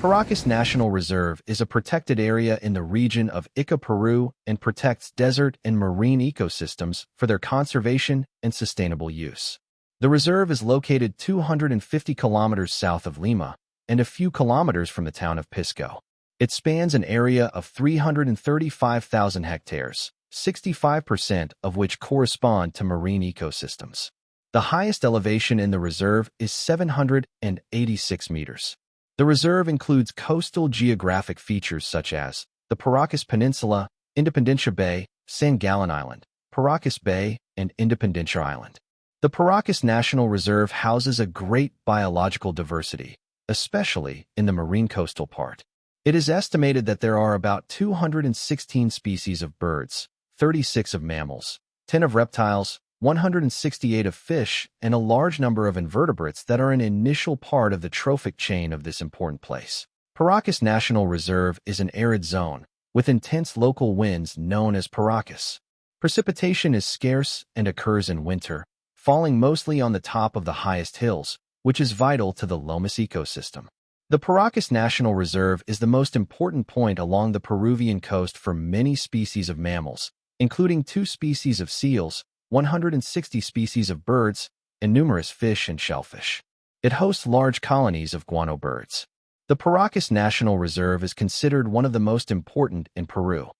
Paracas National Reserve is a protected area in the region of Ica, Peru, and protects desert and marine ecosystems for their conservation and sustainable use. The reserve is located 250 kilometers south of Lima and a few kilometers from the town of Pisco. It spans an area of 335,000 hectares, 65% of which correspond to marine ecosystems. The highest elevation in the reserve is 786 meters. The reserve includes coastal geographic features such as the Paracas Peninsula, Independencia Bay, San Gallen Island, Paracas Bay, and Independencia Island. The Paracas National Reserve houses a great biological diversity, especially in the marine coastal part. It is estimated that there are about 216 species of birds, 36 of mammals, 10 of reptiles, 168 of fish, and a large number of invertebrates that are an initial part of the trophic chain of this important place. Paracas National Reserve is an arid zone, with intense local winds known as Paracas. Precipitation is scarce and occurs in winter, falling mostly on the top of the highest hills, which is vital to the Lomas ecosystem. The Paracas National Reserve is the most important point along the Peruvian coast for many species of mammals, including 2 species of seals, 160 species of birds, and numerous fish and shellfish. It hosts large colonies of guano birds. The Paracas National Reserve is considered one of the most important in Peru.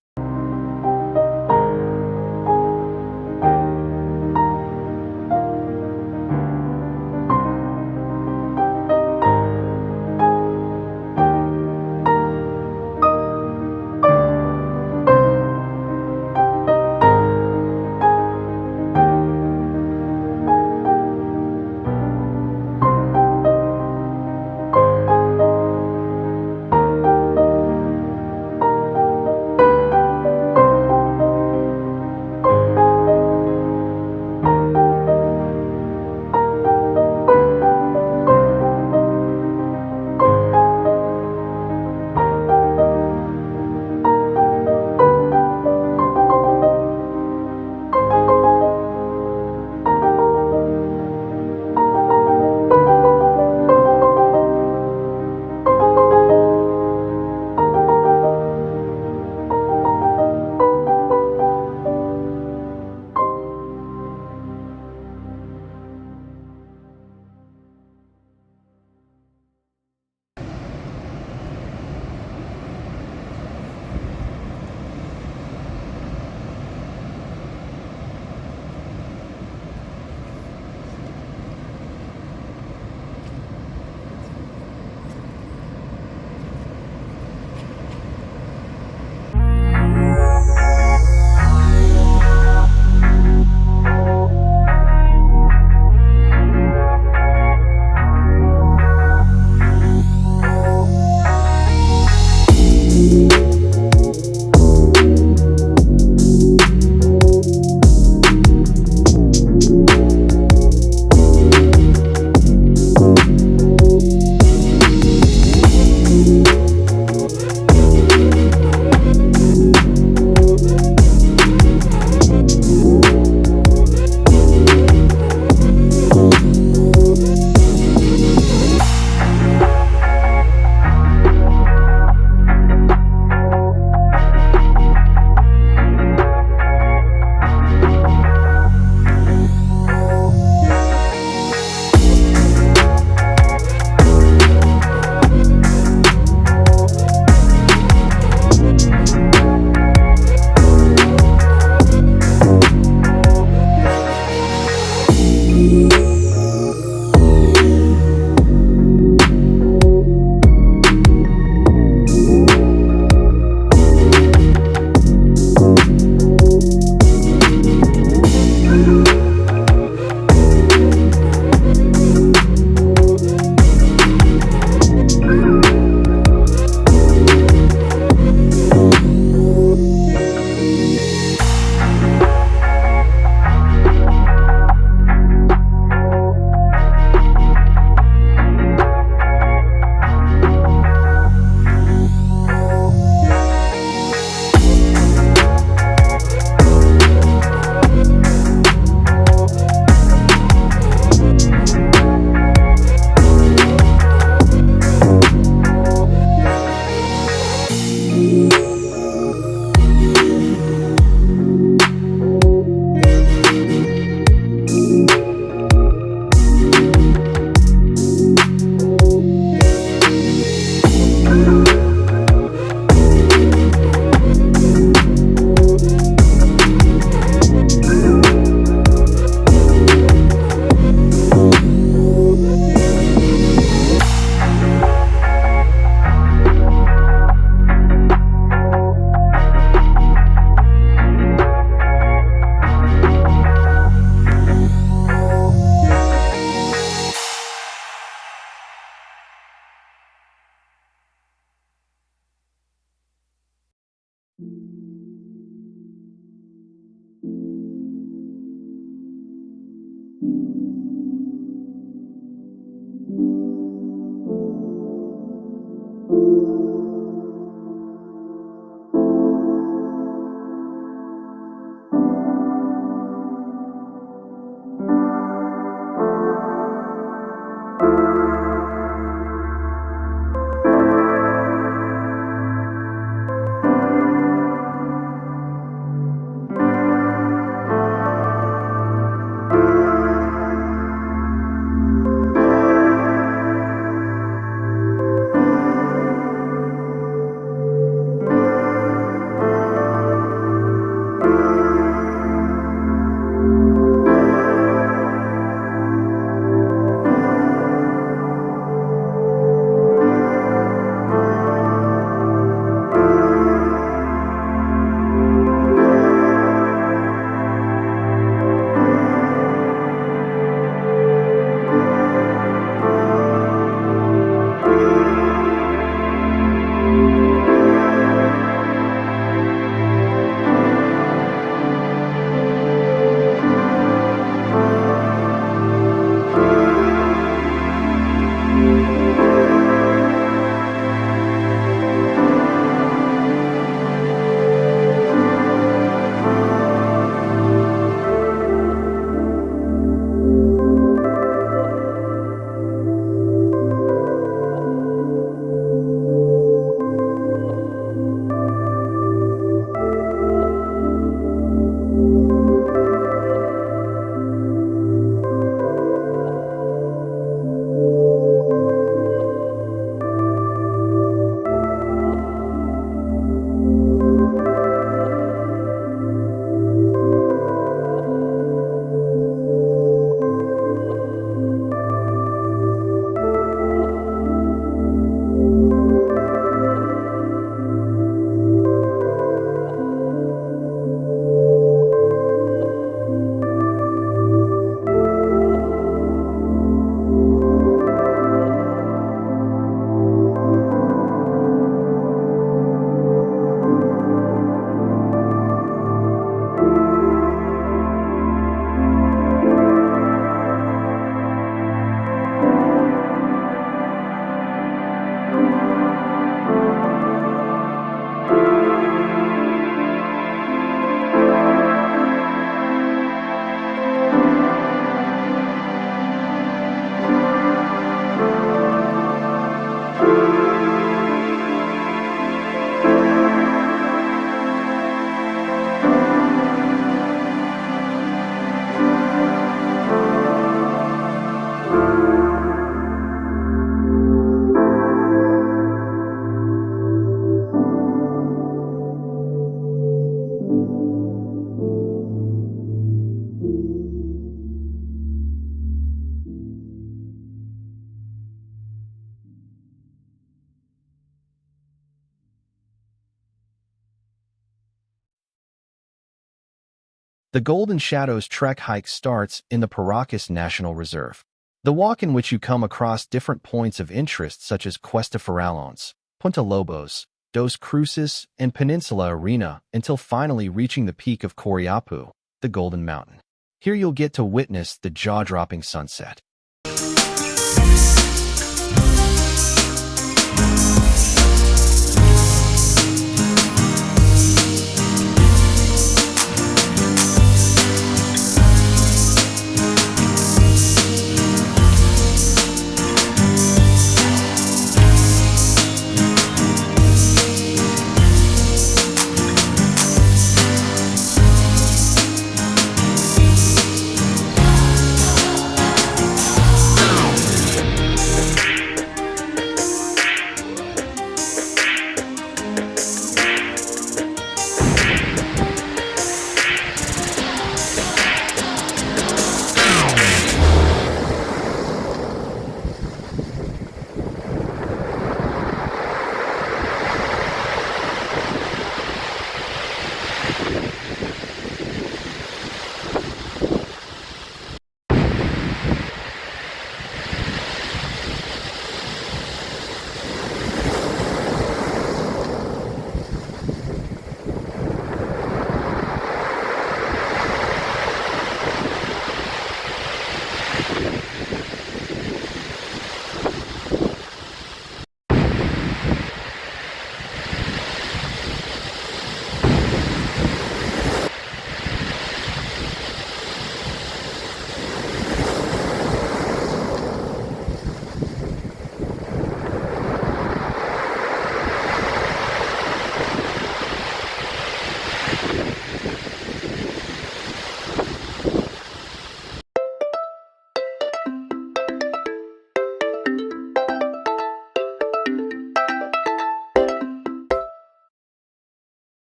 The Golden Shadows Trek hike starts in the Paracas National Reserve. The walk in which you come across different points of interest such as Cuesta Farallones, Punta Lobos, Dos Cruces, and Peninsula Arena until finally reaching the peak of Coriapu, the Golden Mountain. Here you'll get to witness the jaw-dropping sunset.